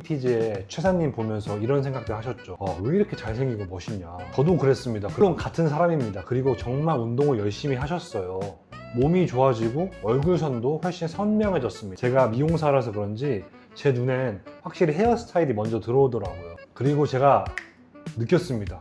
티즈의 최사님 보면서 이런 생각들 하셨죠. 왜 이렇게 잘생기고 멋있냐. 저도 그랬습니다. 그럼 같은 사람입니다. 그리고 정말 운동을 열심히 하셨어요. 몸이 좋아지고 얼굴선도 훨씬 선명해졌습니다. 제가 미용사라서 그런지 제 눈엔 확실히 헤어스타일이 먼저 들어오더라고요. 그리고 제가 느꼈습니다.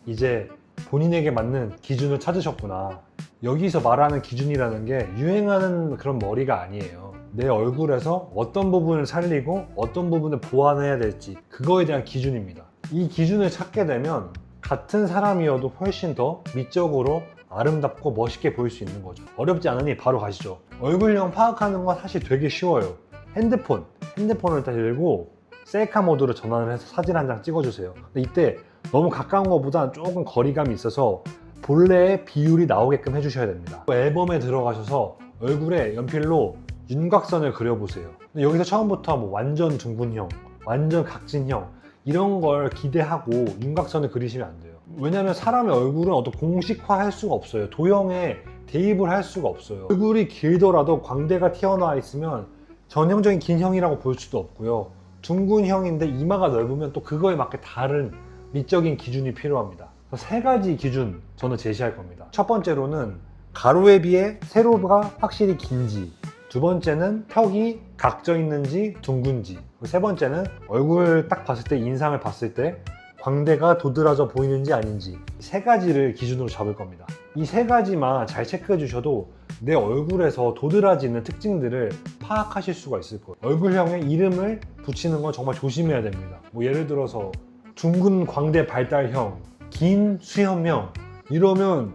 이제 본인에게 맞는 기준을 찾으셨구나. 여기서 말하는 기준이라는 게 유행하는 그런 머리가 아니에요. 내 얼굴에서 어떤 부분을 살리고 어떤 부분을 보완해야 될지, 그거에 대한 기준입니다. 이 기준을 찾게 되면 같은 사람이어도 훨씬 더 미적으로 아름답고 멋있게 보일 수 있는 거죠. 어렵지 않으니 바로 가시죠. 얼굴형 파악하는 건 사실 되게 쉬워요. 핸드폰을 들고 셀카 모드로 전환을 해서 사진 한 장 찍어주세요. 근데 이때 너무 가까운 것보다 조금 거리감이 있어서 본래의 비율이 나오게끔 해주셔야 됩니다. 앨범에 들어가셔서 얼굴에 연필로 윤곽선을 그려보세요. 근데 여기서 처음부터 뭐 완전 둥근형, 완전 각진형 이런 걸 기대하고 윤곽선을 그리시면 안 돼요. 왜냐면 사람의 얼굴은 어떤 공식화할 수가 없어요. 도형에 대입을 할 수가 없어요. 얼굴이 길더라도 광대가 튀어나와 있으면 전형적인 긴 형이라고 볼 수도 없고요. 둥근 형인데 이마가 넓으면 또 그거에 맞게 다른 미적인 기준이 필요합니다. 세 가지 기준 저는 제시할 겁니다. 첫 번째로는 가로에 비해 세로가 확실히 긴지, 두 번째는 턱이 각져 있는지 둥근지, 세 번째는 얼굴 딱 봤을 때, 인상을 봤을 때 광대가 도드라져 보이는지 아닌지, 세 가지를 기준으로 잡을 겁니다. 이 세 가지만 잘 체크해 주셔도 내 얼굴에서 도드라지는 특징들을 파악하실 수가 있을 거예요. 얼굴형에 이름을 붙이는 건 정말 조심해야 됩니다. 뭐 예를 들어서 둥근 광대 발달형, 긴 수염형 이러면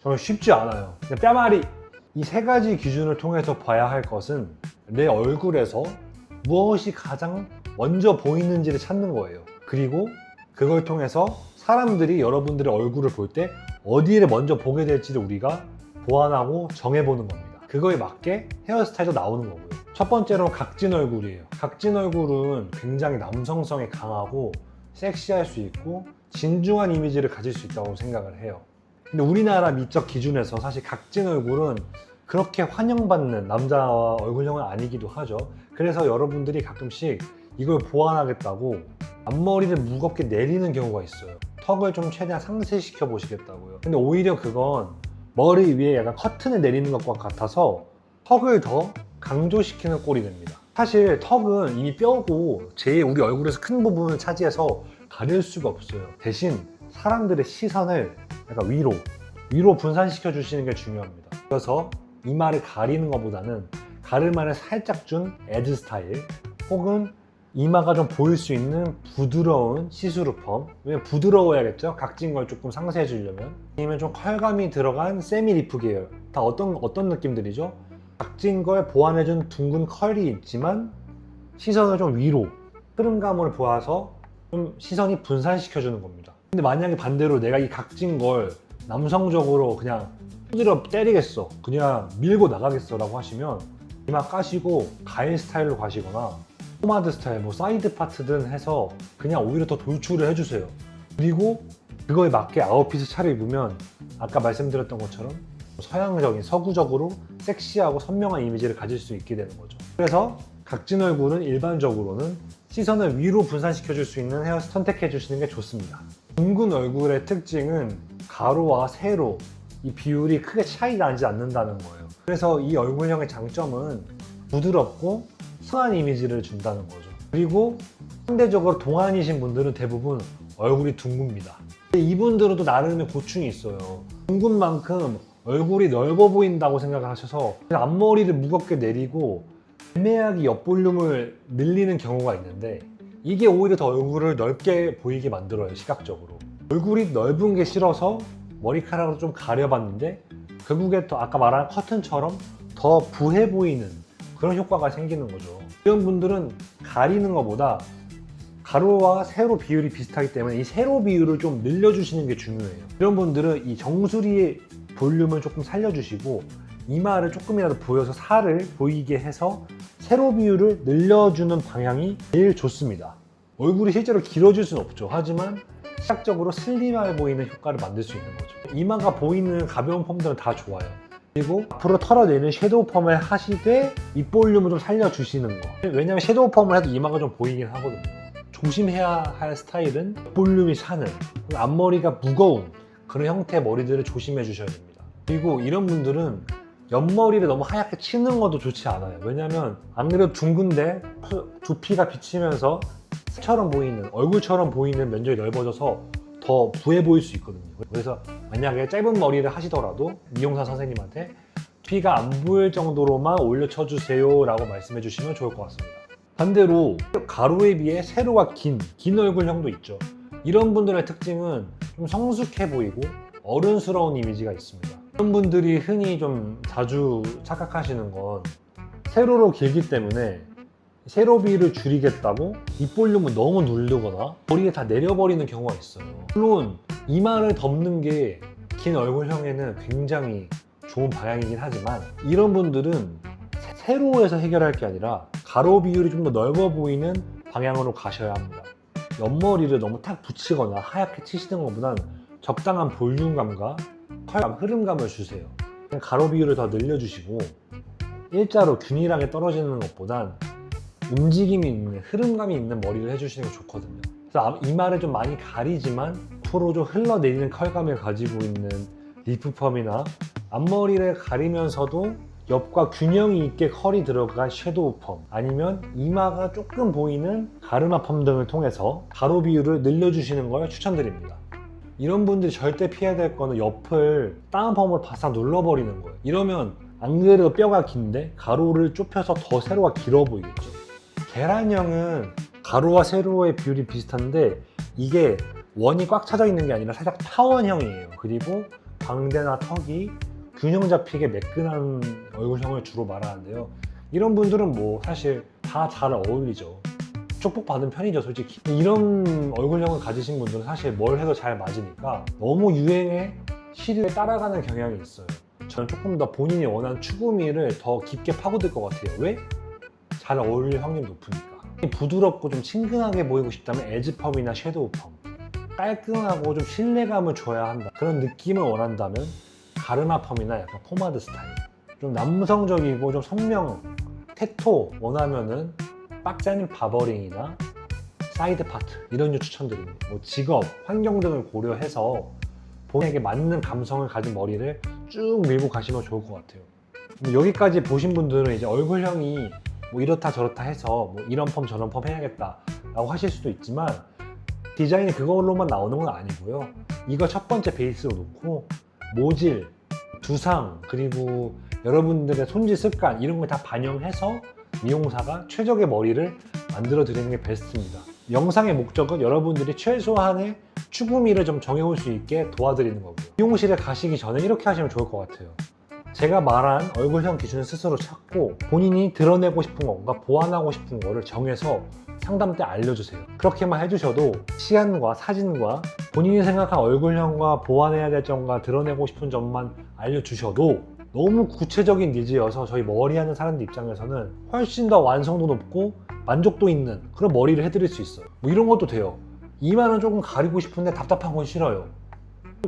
정말 쉽지 않아요. 뺨아리, 이 세 가지 기준을 통해서 봐야 할 것은 내 얼굴에서 무엇이 가장 먼저 보이는지를 찾는 거예요. 그리고 그걸 통해서 사람들이 여러분들의 얼굴을 볼 때 어디를 먼저 보게 될지를 우리가 보완하고 정해보는 겁니다. 그거에 맞게 헤어스타일도 나오는 거고요. 첫 번째로 각진 얼굴이에요. 각진 얼굴은 굉장히 남성성이 강하고 섹시할 수 있고 진중한 이미지를 가질 수 있다고 생각을 해요. 근데 우리나라 미적 기준에서 사실 각진 얼굴은 그렇게 환영받는 남자와 얼굴형은 아니기도 하죠. 그래서 여러분들이 가끔씩 이걸 보완하겠다고 앞머리를 무겁게 내리는 경우가 있어요. 턱을 좀 최대한 상쇄시켜 보시겠다고요. 근데 오히려 그건 머리 위에 약간 커튼을 내리는 것과 같아서 턱을 더 강조시키는 꼴이 됩니다. 사실 턱은 이미 뼈고 제일 우리 얼굴에서 큰 부분을 차지해서 가릴 수가 없어요. 대신 사람들의 시선을 약간 위로 분산시켜 주시는 게 중요합니다. 그래서 이마를 가리는 것보다는 가르마를 살짝 준 에드 스타일, 혹은 이마가 좀 보일 수 있는 부드러운 시스루 펌, 왜냐면 부드러워야겠죠? 각진 걸 조금 상쇄해 주려면. 아니면 좀 컬감이 들어간 세미 리프 계열. 다 어떤 느낌들이죠? 각진 걸 보완해준 둥근 컬이 있지만 시선을 좀 위로, 흐름감을 보아서 좀 시선이 분산시켜주는 겁니다. 근데 만약에 반대로 내가 이 각진 걸 남성적으로 그냥 두드려 때리겠어, 그냥 밀고 나가겠어 라고 하시면 이마 까시고 가일 스타일로 가시거나 포마드 스타일, 뭐 사이드 파트든 해서 그냥 오히려 더 돌출을 해주세요. 그리고 그거에 맞게 아웃핏을 차려입으면 아까 말씀드렸던 것처럼 서양적인, 서구적으로 섹시하고 선명한 이미지를 가질 수 있게 되는 거죠. 그래서 각진 얼굴은 일반적으로는 시선을 위로 분산시켜줄 수 있는 헤어 선택해 주시는 게 좋습니다. 둥근 얼굴의 특징은 가로와 세로 이 비율이 크게 차이가 나지 않는다는 거예요. 그래서 이 얼굴형의 장점은 부드럽고 순한 이미지를 준다는 거죠. 그리고 상대적으로 동안이신 분들은 대부분 얼굴이 둥굽니다. 이분들은 또 나름의 고충이 있어요. 둥근 만큼 얼굴이 넓어 보인다고 생각을 하셔서 앞머리를 무겁게 내리고 애매하게 옆볼륨을 늘리는 경우가 있는데, 이게 오히려 더 얼굴을 넓게 보이게 만들어요, 시각적으로. 얼굴이 넓은 게 싫어서 머리카락으로 좀 가려봤는데 결국에 또 아까 말한 커튼처럼 더 부해 보이는 그런 효과가 생기는 거죠. 이런 분들은 가리는 것보다 가로와 세로 비율이 비슷하기 때문에 이 세로 비율을 좀 늘려주시는 게 중요해요. 이런 분들은 이 정수리의 볼륨을 조금 살려주시고 이마를 조금이라도 보여서 살을 보이게 해서 세로 비율을 늘려주는 방향이 제일 좋습니다. 얼굴이 실제로 길어질 수는 없죠. 하지만 시각적으로 슬림해 보이는 효과를 만들 수 있는 거죠. 이마가 보이는 가벼운 펌들은 다 좋아요. 그리고 앞으로 털어내는 섀도우 펌을 하시되 입볼륨을 좀 살려주시는 거. 왜냐면 섀도우 펌을 해도 이마가 좀 보이긴 하거든요. 조심해야 할 스타일은 볼륨이 차는, 앞머리가 무거운 그런 형태의 머리들을 조심해 주셔야 됩니다. 그리고 이런 분들은 옆머리를 너무 하얗게 치는 것도 좋지 않아요. 왜냐면 안 그래도 둥근데 두피가 비치면서 처럼 보이는, 얼굴처럼 보이는 면적이 넓어져서 더 부해 보일 수 있거든요. 그래서 만약에 짧은 머리를 하시더라도 미용사 선생님한테 두피가 안 보일 정도로만 올려쳐주세요 라고 말씀해 주시면 좋을 것 같습니다. 반대로 가로에 비해 세로가 긴 얼굴형도 있죠. 이런 분들의 특징은 좀 성숙해 보이고 어른스러운 이미지가 있습니다. 이런 분들이 흔히 좀 자주 착각하시는 건 세로로 길기 때문에 세로 비율을 줄이겠다고 입볼륨을 너무 누르거나 머리에 다 내려버리는 경우가 있어요. 물론 이마를 덮는 게 긴 얼굴형에는 굉장히 좋은 방향이긴 하지만 이런 분들은 세로에서 해결할 게 아니라 가로 비율이 좀 더 넓어 보이는 방향으로 가셔야 합니다. 옆머리를 너무 탁 붙이거나 하얗게 치시는 것보단 적당한 볼륨감과 컬감, 흐름감을 주세요. 가로 비율을 더 늘려주시고 일자로 균일하게 떨어지는 것보단 움직임이 있는, 흐름감이 있는 머리를 해주시는 게 좋거든요. 그래서 이마를 좀 많이 가리지만 앞으로 좀 흘러내리는 컬감을 가지고 있는 리프펌이나 앞머리를 가리면서도 옆과 균형이 있게 컬이 들어간 섀도우 펌, 아니면 이마가 조금 보이는 가르마 펌 등을 통해서 가로 비율을 늘려주시는 걸 추천드립니다. 이런 분들이 절대 피해야 될 거는 옆을 다운펌으로 바싹 눌러버리는 거예요. 이러면 안 그래도 뼈가 긴데 가로를 좁혀서 더 세로가 길어 보이겠죠. 계란형은 가로와 세로의 비율이 비슷한데 이게 원이 꽉 차져 있는 게 아니라 살짝 타원형이에요. 그리고 광대나 턱이 균형 잡히게 매끈한 얼굴형을 주로 말하는데요. 이런 분들은 뭐 사실 다 잘 어울리죠. 축복받은 편이죠, 솔직히. 이런 얼굴형을 가지신 분들은 사실 뭘 해도 잘 맞으니까 너무 유행의 시류에 따라가는 경향이 있어요. 저는 조금 더 본인이 원하는 추구미를 더 깊게 파고들 것 같아요. 왜? 잘 어울릴 확률이 높으니까. 부드럽고 좀 친근하게 보이고 싶다면 에즈펌이나 섀도우 펌, 깔끔하고 좀 신뢰감을 줘야 한다, 그런 느낌을 원한다면 가르마 펌이나 약간 포마드 스타일, 좀 남성적이고 좀 선명 테토 원하면은 빡센 바버링이나 사이드 파트 이런 류 추천드립니다. 뭐 직업, 환경 등을 고려해서 본인에게 맞는 감성을 가진 머리를 쭉 밀고 가시면 좋을 것 같아요. 여기까지 보신 분들은 이제 얼굴형이 뭐 이렇다 저렇다 해서 뭐 이런 펌 저런 펌 해야겠다 라고 하실 수도 있지만 디자인이 그걸로만 나오는 건 아니고요. 이거 첫 번째 베이스로 놓고 모질, 두상, 그리고 여러분들의 손질 습관 이런 걸 다 반영해서 미용사가 최적의 머리를 만들어 드리는 게 베스트입니다. 영상의 목적은 여러분들이 최소한의 추구미를 좀 정해올 수 있게 도와드리는 거고요. 미용실에 가시기 전에 이렇게 하시면 좋을 것 같아요. 제가 말한 얼굴형 기준을 스스로 찾고 본인이 드러내고 싶은 것과 보완하고 싶은 거를 정해서 상담 때 알려주세요. 그렇게만 해주셔도 시안과 사진과 본인이 생각한 얼굴형과 보완해야 될 점과 드러내고 싶은 점만 알려주셔도 너무 구체적인 니즈여서 저희 머리하는 사람들 입장에서는 훨씬 더 완성도 높고 만족도 있는 그런 머리를 해드릴 수 있어요. 뭐 이런 것도 돼요. 이마는 조금 가리고 싶은데 답답한 건 싫어요.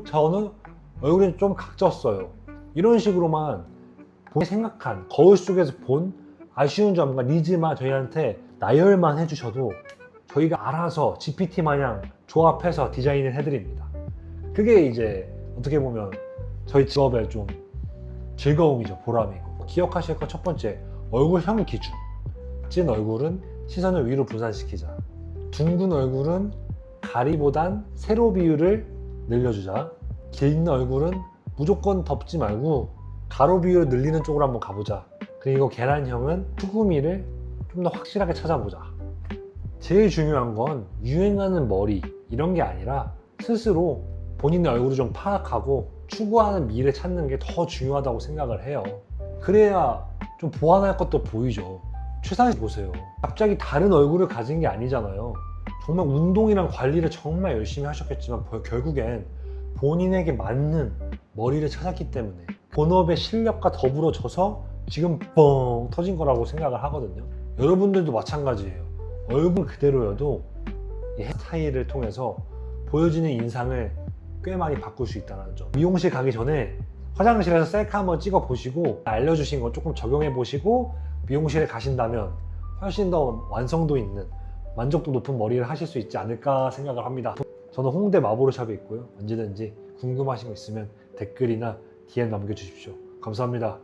저는 얼굴이 좀 각졌어요. 이런 식으로만 본인이 생각한 거울 속에서 본 아쉬운 점과 니즈만 저희한테 나열만 해주셔도 저희가 알아서 GPT 마냥 조합해서 디자인을 해드립니다. 그게 이제 어떻게 보면 저희 직업의 좀 즐거움이죠. 보람이고. 기억하실 거 첫 번째, 얼굴형 기준. 찐 얼굴은 시선을 위로 분산시키자. 둥근 얼굴은 가리보단 세로 비율을 늘려주자. 긴 얼굴은 무조건 덮지 말고 가로 비율을 늘리는 쪽으로 한번 가보자. 그리고 계란형은 추구미를 좀 더 확실하게 찾아보자. 제일 중요한 건 유행하는 머리 이런 게 아니라 스스로 본인의 얼굴을 좀 파악하고 추구하는 미를 찾는 게 더 중요하다고 생각을 해요. 그래야 좀 보완할 것도 보이죠. 최상식 보세요. 갑자기 다른 얼굴을 가진 게 아니잖아요. 정말 운동이랑 관리를 정말 열심히 하셨겠지만 결국엔 본인에게 맞는 머리를 찾았기 때문에 본업의 실력과 더불어져서 지금 뻥 터진 거라고 생각을 하거든요. 여러분들도 마찬가지예요. 얼굴 그대로여도 이 헤어스타일을 통해서 보여지는 인상을 꽤 많이 바꿀 수 있다는 점. 미용실 가기 전에 화장실에서 셀카 한번 찍어 보시고 알려주신 거 조금 적용해 보시고 미용실에 가신다면 훨씬 더 완성도 있는 만족도 높은 머리를 하실 수 있지 않을까 생각을 합니다. 저는 홍대 마보르샵에 있고요. 언제든지 궁금하신 거 있으면 댓글이나 DM 남겨주십시오. 감사합니다.